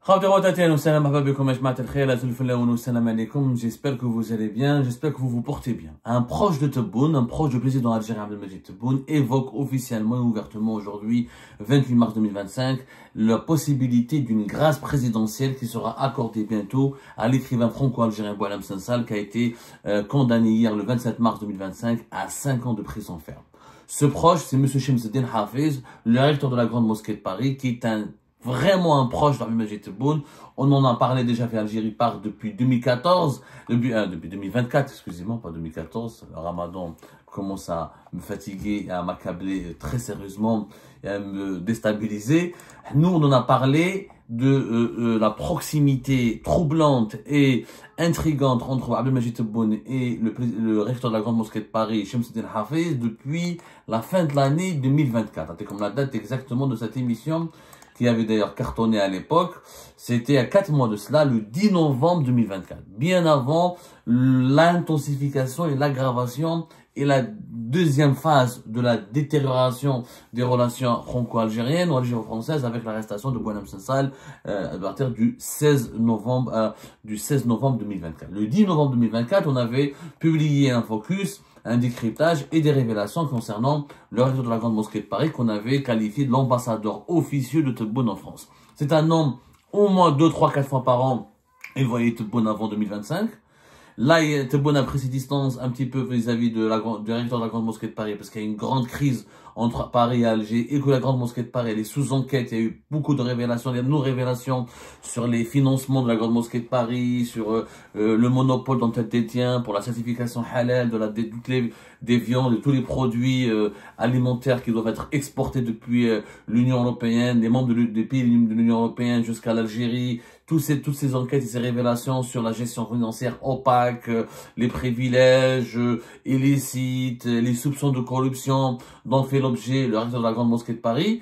J'espère que vous allez bien, j'espère que vous vous portez bien. Un proche de Tebboune, un proche du président algérien Abdelmadjid Tebboune évoque officiellement et ouvertement aujourd'hui, 28 mars 2025, la possibilité d'une grâce présidentielle qui sera accordée bientôt à l'écrivain franco-algérien Boualem Sansal qui a été condamné hier le 27 mars 2025 à 5 ans de prison ferme. Ce proche, c'est M. Chemseddine Hafez, le recteur de la Grande Mosquée de Paris, qui est vraiment un proche d'Abdelmadjid Tebboune. On en a parlé déjà fait Algérie part depuis 2014, depuis 2024, excusez-moi, pas 2014. Le Ramadan commence à me fatiguer et à m'accabler très sérieusement et à me déstabiliser. Nous, on en a parlé de la proximité troublante et intrigante entre Abdelmadjid Tebboune et le recteur de la Grande Mosquée de Paris, Chemseddine Hafez, depuis la fin de l'année 2024. C'était comme la date exactement de cette émission qui avait d'ailleurs cartonné à l'époque. C'était à 4 mois de cela, le 10 novembre 2024. Bien avant l'intensification et l'aggravation et la deuxième phase de la détérioration des relations franco-algériennes ou algéro-françaises avec l'arrestation de Boualem Sansal à partir du 16 novembre 2024. Le 10 novembre 2024, on avait publié un focus, un décryptage et des révélations concernant le recteur de la Grande Mosquée de Paris qu'on avait qualifié de l'ambassadeur officieux de Tebboune en France. C'est un homme, au moins 2, 3, 4 fois par an, il voyait Tebboune avant 2025. Là, Tebboune a pris ses distances un petit peu vis-à-vis du recteur de la Grande Mosquée de Paris parce qu'il y a une grande crise entre Paris et Alger et que la Grande Mosquée de Paris elle est sous enquête. Il y a eu beaucoup de révélations, il y a de nos révélations sur les financements de la Grande Mosquée de Paris, sur le monopole dont elle détient pour la certification halal des viandes, de tous les produits alimentaires qui doivent être exportés depuis l'Union européenne, des membres des pays de l'Union européenne jusqu'à l'Algérie. Toutes ces enquêtes et ces révélations sur la gestion financière opaque, les privilèges illicites, les soupçons de corruption dont fait l'objet le recteur de la Grande Mosquée de Paris,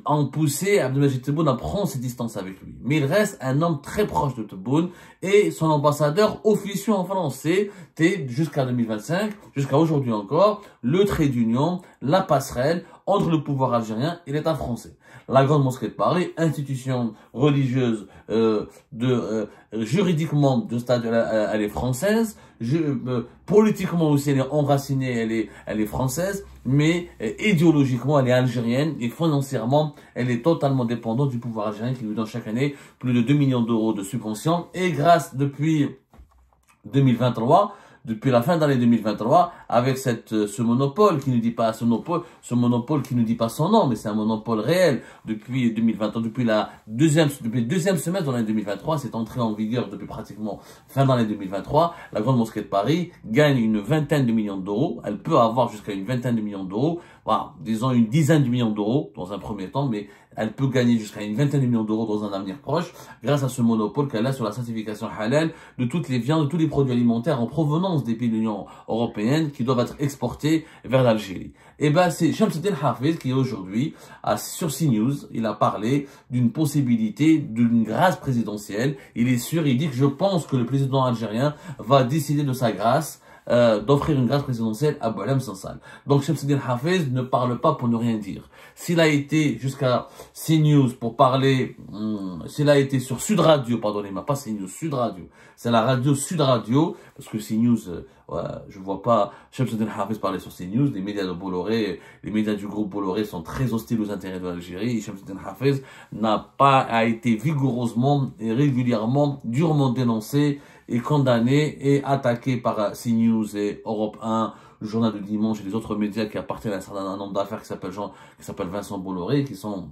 ont poussé Abdelmadjid Tebboune à prendre ses distances avec lui. Mais il reste un homme très proche de Tebboune et son ambassadeur officieux en France. C'était jusqu'à 2025, jusqu'à aujourd'hui encore, le trait d'union, la passerelle entre le pouvoir algérien et l'État français. La Grande Mosquée de Paris, institution religieuse juridiquement de stade, elle est française, politiquement aussi elle est enracinée, elle est française, mais idéologiquement elle est algérienne et financièrement elle est totalement dépendante du pouvoir algérien qui lui donne chaque année plus de 2 millions d'euros de subventions et grâce depuis 2023. Depuis la fin de l'année 2023, avec ce monopole qui ne dit pas ce monopole qui ne dit pas son nom, mais c'est un monopole réel depuis 2023, depuis le deuxième semestre de l'année 2023, c'est entré en vigueur depuis pratiquement fin de l'année 2023. La Grande Mosquée de Paris gagne une vingtaine de millions d'euros. Elle peut avoir jusqu'à une vingtaine de millions d'euros, voilà, disons une dizaine de millions d'euros dans un premier temps, mais elle peut gagner jusqu'à une vingtaine de millions d'euros dans un avenir proche grâce à ce monopole qu'elle a sur la certification halal de toutes les viandes, de tous les produits alimentaires en provenance des pays de l'Union européenne qui doivent être exportés vers l'Algérie. Et ben c'est Chemseddine Hafez qui aujourd'hui, sur CNews, il a parlé d'une possibilité d'une grâce présidentielle. Il est sûr, il dit que je pense que le président algérien va décider de sa grâce, d'offrir une grâce présidentielle à Boualem Sansal. Donc Chemseddine Hafez ne parle pas pour ne rien dire. S'il a été jusqu'à CNews pour parler, s'il a été sur Sud Radio, pardonnez-moi, pas CNews, Sud Radio, c'est la radio Sud Radio, parce que CNews, je vois pas Chemseddine Hafez parler sur CNews, les médias de Bolloré, les médias du groupe Bolloré sont très hostiles aux intérêts de l'Algérie, et Chemseddine Hafez a été vigoureusement et régulièrement, durement dénoncé et condamné et attaqué par CNews et Europe 1, le journal du dimanche et les autres médias qui appartiennent à un certain nombre d'affaires qui s'appelle Vincent Bolloré, qui sont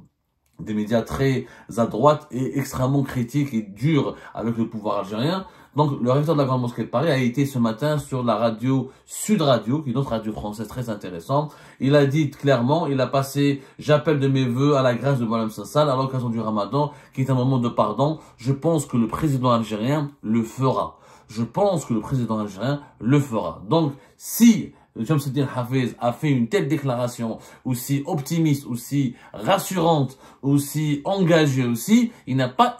des médias très à droite et extrêmement critiques et durs avec le pouvoir algérien. Donc, le recteur de la Grande Mosquée de Paris a été ce matin sur la radio Sud Radio, qui est une autre radio française très intéressante. Il a dit clairement, il a passé « J'appelle de mes voeux à la grâce de Boualem Sansal à l'occasion du Ramadan, qui est un moment de pardon. Je pense que le président algérien le fera. Je pense que le président algérien le fera. » Donc, si Chemseddine Hafez a fait une telle déclaration, aussi optimiste, aussi rassurante, aussi engagée aussi, il n'a pas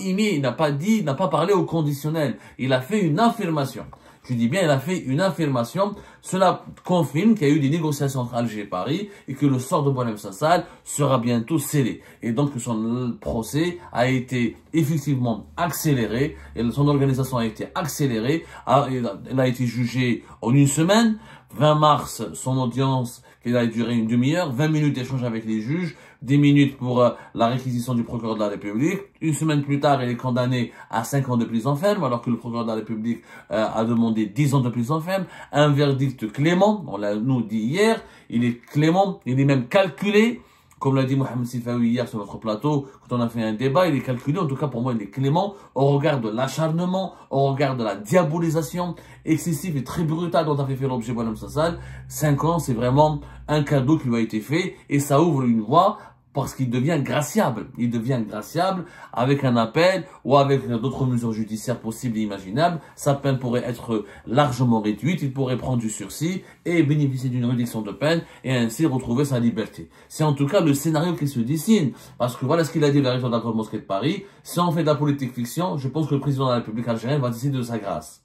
parlé au conditionnel. Il a fait une affirmation. Je dis bien, il a fait une affirmation. Cela confirme qu'il y a eu des négociations entre Alger et Paris et que le sort de Boualem Sansal sera bientôt scellé. Et donc que son procès a été effectivement accéléré et son organisation a été accélérée. Elle a été jugée en une semaine. 20 mars, son audience qui a duré une demi-heure, 20 minutes d'échange avec les juges, 10 minutes pour la réquisition du procureur de la République. Une semaine plus tard, il est condamné à 5 ans de prison ferme, alors que le procureur de la République a demandé 10 ans de prison ferme. Un verdict clément, on l'a nous dit hier, il est clément, il est même calculé. Comme l'a dit Mohamed Sifawi hier sur notre plateau, quand on a fait un débat, il est calculé, en tout cas pour moi il est clément, au regard de l'acharnement, au regard de la diabolisation excessive et très brutale dont a fait l'objet Boualem Sansal. 5 ans, c'est vraiment un cadeau qui lui a été fait et ça ouvre une voie parce qu'il devient graciable. Il devient graciable avec un appel ou avec d'autres mesures judiciaires possibles et imaginables. Sa peine pourrait être largement réduite. Il pourrait prendre du sursis et bénéficier d'une réduction de peine et ainsi retrouver sa liberté. C'est en tout cas le scénario qui se dessine. Parce que voilà ce qu'il a dit le recteur de la Grande Mosquée de Paris. Si on fait de la politique fiction, je pense que le président de la République algérienne va décider de sa grâce.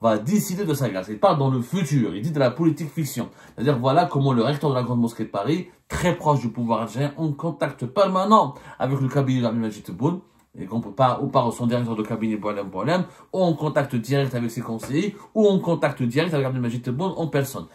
Il parle dans le futur, il dit de la politique fiction. C'est-à-dire, voilà comment le recteur de la Grande Mosquée de Paris, très proche du pouvoir algérien, en contact permanent avec le cabinet d'Abdelmajid Tebboune, et qu'on peut pas, ou par son directeur de cabinet Boualem, ou en contact direct avec ses conseillers, ou en contact direct avec Abdelmajid Tebboune en personne.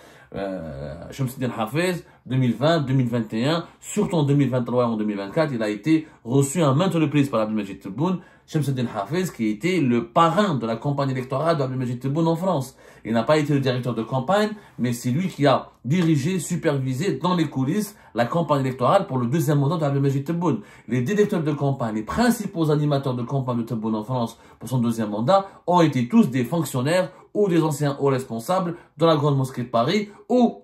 Shamsuddin Hafez, 2020, 2021, surtout en 2023 et en 2024, il a été reçu à maintes reprises par Abdelmajid Tebboune, Shamsuddin Hafez, qui était le parrain de la campagne électorale d'Abdelmajid Tebboune en France. Il n'a pas été le directeur de campagne, mais c'est lui qui a dirigé, supervisé dans les coulisses la campagne électorale pour le deuxième mandat d'Abdelmajid Tebboune. Les directeurs de campagne, les principaux animateurs de campagne de Tebboune en France pour son deuxième mandat ont été tous des fonctionnaires ou des anciens hauts responsables de la Grande Mosquée de Paris ou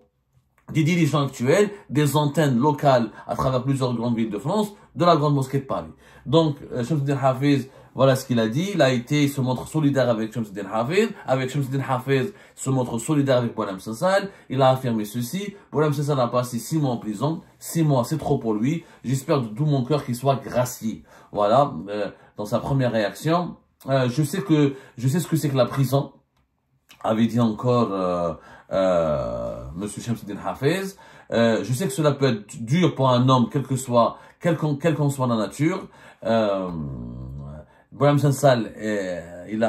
des dirigeants actuels, des antennes locales à travers plusieurs grandes villes de France, de la Grande Mosquée de Paris. Donc, Shamsuddin Hafez, voilà ce qu'il a dit. Il se montre solidaire avec Shamsuddin Hafez. Avec Shamsuddin Hafez, se montre solidaire avec Boualem Sansal. Il a affirmé ceci. Boualem Sansal a passé 6 mois en prison. 6 mois, c'est trop pour lui. J'espère de tout mon cœur qu'il soit gracié. Voilà, dans sa première réaction. Je sais ce que c'est que la prison, avait dit encore Monsieur Shamsuddin Hafez. Je sais que cela peut être dur pour un homme, quelle qu'en soit la nature. Boualem Sansal, il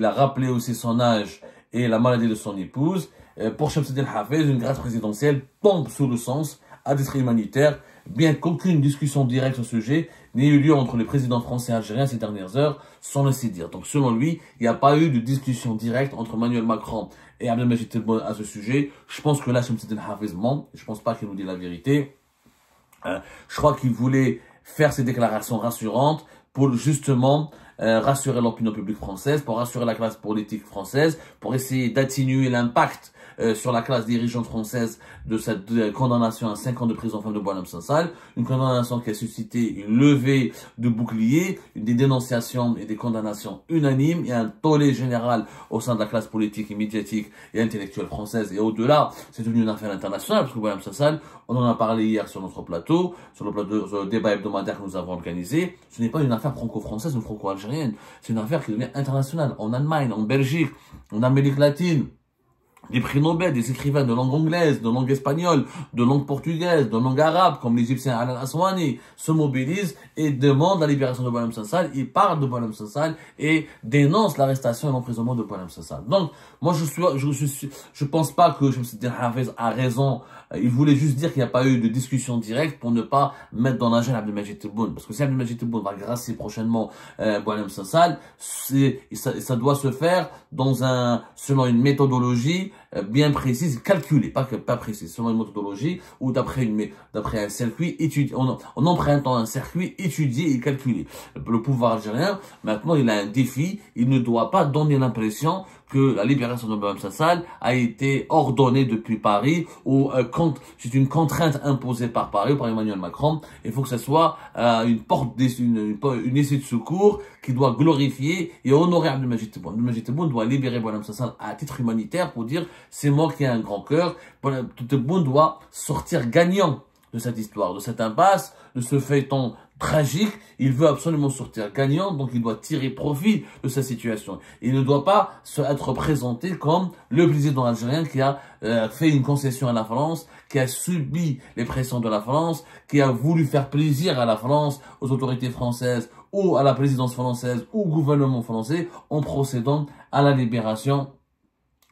a rappelé aussi son âge et la maladie de son épouse. Pour Shamsuddin Hafez, une grâce présidentielle tombe sous le sens à titre humanitaire, bien qu'aucune discussion directe sur ce sujet n'ait eu lieu entre les présidents français et algériens ces dernières heures, sans laisser dire. Donc selon lui, il n'y a pas eu de discussion directe entre Emmanuel Macron et Abdelmajid Tebboune à ce sujet. Je pense que là, Shamsuddin Hafez ment. Je pense pas qu'il nous dit la vérité. Je crois qu'il voulait faire ces déclarations rassurantes pour justement rassurer l'opinion publique française, pour rassurer la classe politique française, pour essayer d'atténuer l'impact sur la classe dirigeante française de cette condamnation à 5 ans de prison ferme de Boualem Sansal, une condamnation qui a suscité une levée de boucliers, des dénonciations et des condamnations unanimes, et un tollé général au sein de la classe politique et médiatique et intellectuelle française, et au-delà, c'est devenu une affaire internationale, parce que Boualem Sansal, on en a parlé hier sur notre plateau, sur le débat hebdomadaire que nous avons organisé, ce n'est pas une affaire franco-française ou franco-algérienne, c'est une affaire qui devient internationale, en Allemagne, en Belgique, en Amérique latine. Des prix Nobel, des écrivains de langue anglaise, de langue espagnole, de langue portugaise, de langue arabe, comme l'Égyptien Al Aswani, se mobilisent et demandent la libération de Boualem Sansal. Ils parlent de Boualem Sansal et dénoncent l'arrestation et l'emprisonnement de Boualem Sansal. Donc, moi, je pense pas que Shamsuddin Hafez a raison. Il voulait juste dire qu'il n'y a pas eu de discussion directe pour ne pas mettre dans la gêne Abdelmajid Tebboune. Parce que si Abdelmajid Tebboune va gracier prochainement Boualem Sansal, ça doit se faire selon une méthodologie bien précise, calculée, pas précise, selon une méthodologie ou d'après un circuit étudié, en empruntant un circuit étudié et calculé. Le pouvoir algérien, maintenant, il a un défi. Il ne doit pas donner l'impression que la libération de Boualem Sansal a été ordonnée depuis Paris ou c'est une contrainte imposée par Paris ou par Emmanuel Macron. Il faut que ce soit une issue de secours qui doit glorifier et honorer Abdelmajid Tebboune. Abdelmajid Tebboune doit libérer Boualem Sansal à titre humanitaire pour dire c'est moi qui ai un grand cœur. Boualem Tebboune doit sortir gagnant de cette histoire, de cette impasse, de ce feuilleton tragique. Il veut absolument sortir gagnant, donc il doit tirer profit de sa situation. Il ne doit pas être présenté comme le président algérien qui a fait une concession à la France, qui a subi les pressions de la France, qui a voulu faire plaisir à la France, aux autorités françaises, ou à la présidence française, ou au gouvernement français, en procédant à la libération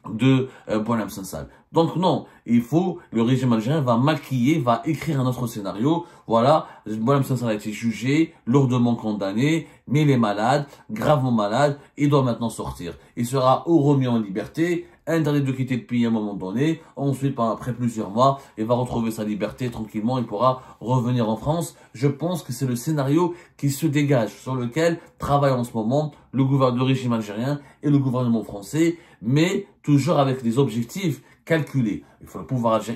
de Boualem Sansal. Donc non, le régime algérien va maquiller, va écrire un autre scénario. Voilà, Boualem Sansal a été jugé, lourdement condamné, mais il est malade, gravement malade, il doit maintenant sortir. Il sera ou remis en liberté, interdit de quitter le pays à un moment donné, ensuite, après plusieurs mois, il va retrouver sa liberté tranquillement, il pourra revenir en France. Je pense que c'est le scénario qui se dégage, sur lequel travaille en ce moment le régime algérien et le gouvernement français, mais toujours avec des objectifs calculés.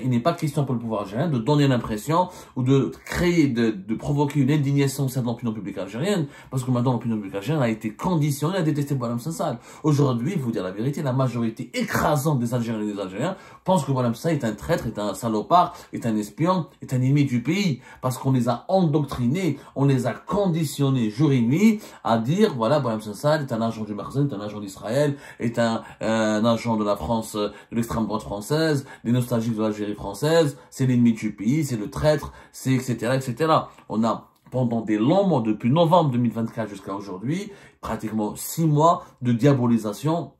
Il n'est pas question pour le pouvoir algérien de donner l'impression ou de créer, de provoquer une indignation au sein de l'opinion publique algérienne, parce que maintenant l'opinion publique algérienne a été conditionnée à détester Boualem Sansal. Aujourd'hui, il faut dire la vérité, la majorité écrasante des Algériens et des Algériens pense que Boualem Sansal est un traître, est un salopard, est un espion, est un ennemi du pays, parce qu'on les a endoctrinés, on les a conditionnés jour et nuit à dire, voilà, Boualem Sansal est un agent du Marzen, est un agent d'Israël, est un agent de la France, de l'extrême droite française, des nostalgiques de l'Algérie française, c'est l'ennemi du pays, c'est le traître, c'est etc., etc. On a, pendant des longs mois, depuis novembre 2024 jusqu'à aujourd'hui, pratiquement 6 mois de diabolisation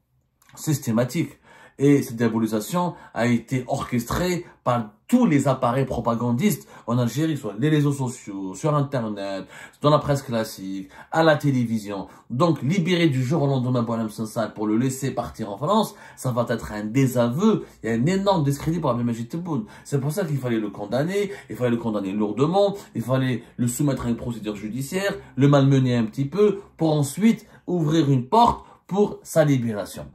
systématique. Et cette diabolisation a été orchestrée par tous les appareils propagandistes en Algérie, soit les réseaux sociaux, sur Internet, dans la presse classique, à la télévision. Donc, libérer du jour au lendemain Boualem Sansal pour le laisser partir en France, ça va être un désaveu. Il y a un énorme discrédit pour Abdelmadjid Tebboune. C'est pour ça qu'il fallait le condamner, il fallait le condamner lourdement, il fallait le soumettre à une procédure judiciaire, le malmener un petit peu, pour ensuite ouvrir une porte pour sa libération.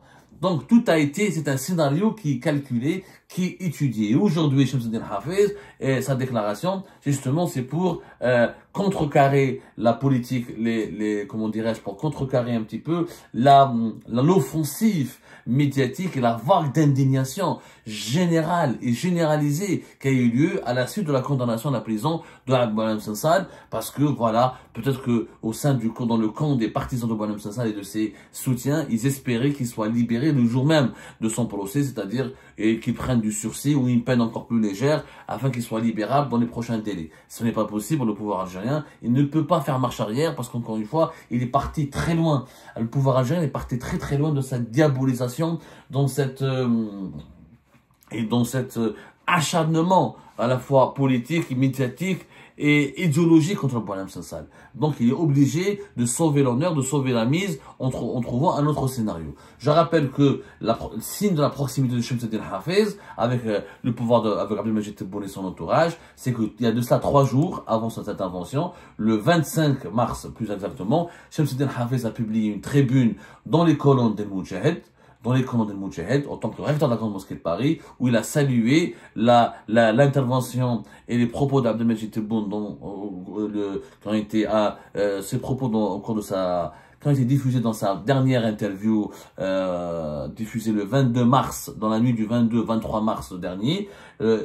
Donc, tout a été, c'est un scénario qui est calculé, qui est étudié. Aujourd'hui, Shamsuddin Hafez, et sa déclaration, justement, c'est pour contrecarrer la politique, comment dirais-je, pour contrecarrer un petit peu l'offensive médiatique et la vague d'indignation générale et généralisée qui a eu lieu à la suite de la condamnation de la prison de Boualem Sansal, parce que voilà, peut-être que dans le camp des partisans de Boualem Sansal et de ses soutiens, ils espéraient qu'il soit libéré le jour même de son procès, c'est-à-dire qu'il prenne du sursis ou une peine encore plus légère afin qu'il soit libérable dans les prochains délais. Ce n'est pas possible pour le pouvoir algérien. Il ne peut pas faire marche arrière parce qu'encore une fois, il est parti très loin. Le pouvoir algérien est parti très très loin de sa diabolisation, dans cet acharnement à la fois politique, médiatique et idéologique contre Boualem Sansal. Donc il est obligé de sauver l'honneur, de sauver la mise en trouvant un autre scénario. Je rappelle que le signe de la proximité de Shamsuddin Hafez avec le pouvoir avec Abdelmadjid Tebboune et son entourage, c'est qu'il y a de cela 3 jours avant cette intervention, le 25 mars plus exactement, Shamsuddin Hafez a publié une tribune dans les colonnes des Moudjahid, en tant que recteur de la Grande Mosquée de Paris, où il a salué l'intervention et les propos d'Abdelmadjid Tebboune qui ont été diffusés dans sa dernière interview, diffusée le 22 mars, dans la nuit du 22-23 mars dernier.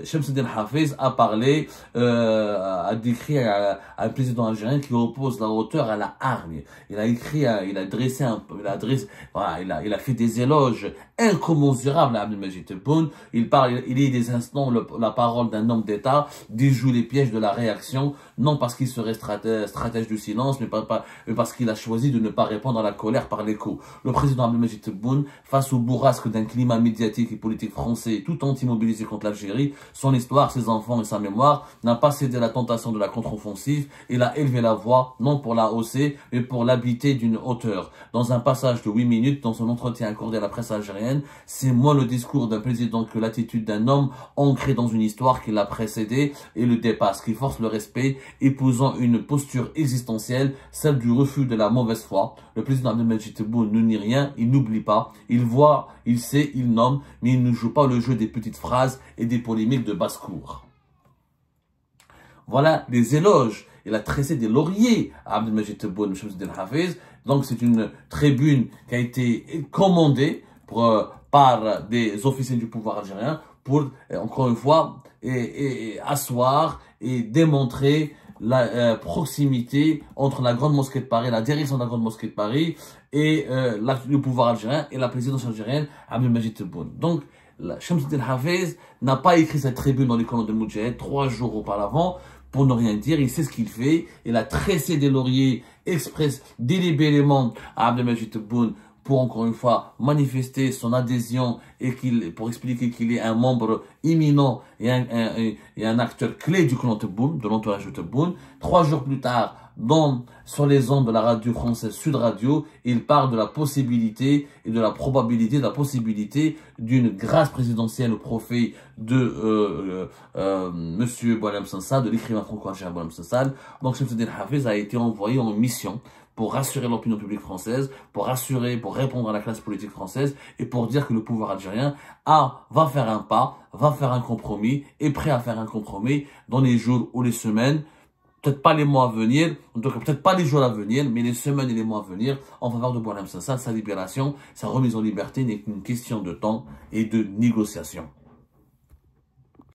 Shamsuddin Hafez a parlé, a décrit un président algérien qui oppose la hauteur à la hargne. Il a écrit, il a fait des éloges incommensurables à Abdelmadjid Tebboune. Il est des instants la parole d'un homme d'État, déjoue les pièges de la réaction, non parce qu'il serait stratège du silence, mais parce qu'il a choisi de ne pas répondre à la colère par l'écho. Le président Abdelmadjid Tebboune, face au bourrasque d'un climat médiatique et politique français tout anti-mobilisé contre l'Algérie, son histoire, ses enfants et sa mémoire, n'a pas cédé à la tentation de la contre-offensive. Il a élevé la voix, non pour la hausser, mais pour l'habiter d'une hauteur. Dans un passage de 8 minutes, dans son entretien accordé à la presse algérienne, c'est moins le discours d'un président que l'attitude d'un homme ancré dans une histoire qui l'a précédé et le dépasse, qui force le respect, épousant une posture existentielle, celle du refus de la mauvaise foi. Le président Abdelmadjid Tebboune ne nie rien, il n'oublie pas, il voit, il sait, il nomme, mais il ne joue pas le jeu des petites phrases et des polémiques de basse-cour. Voilà des éloges. Il a tressé des lauriers à Abdelmadjid Tebboune, Shamsuddin Hafez. Donc c'est une tribune qui a été commandée par des officiers du pouvoir algérien pour, encore une fois, asseoir et démontrer la proximité entre la Grande Mosquée de Paris, la direction de la Grande Mosquée de Paris et le pouvoir algérien et la présidence algérienne Abdelmajid Tebboune. Donc, Shamsuddin Hafez n'a pas écrit cette tribune dans les colonnes de Moudjahid 3 jours auparavant pour ne rien dire. Il sait ce qu'il fait. Il a tressé des lauriers express délibérément à Abdelmajid Tebboune pour encore une fois manifester son adhésion et pour expliquer qu'il est un membre imminent et un acteur clé du clan Tebboune, de l'entourage de Tebboune. 3 jours plus tard, sur les ondes de la radio française Sud Radio, il parle de la possibilité et de la probabilité, de la possibilité d'une grâce présidentielle au profit de Monsieur Boualem Sansal, de l'écrivain franco-algérien Boualem Sansal. Donc Shamsuddin Hafez a été envoyé en mission pour rassurer l'opinion publique française, pour répondre à la classe politique française et pour dire que le pouvoir algérien va faire un pas, va faire un compromis, est prêt à faire un compromis dans les jours ou les semaines, peut-être pas les mois à venir, donc peut-être pas les jours à venir, mais les semaines et les mois à venir, en faveur de Boualem Sansal. Sa libération, sa remise en liberté n'est qu'une question de temps et de négociation.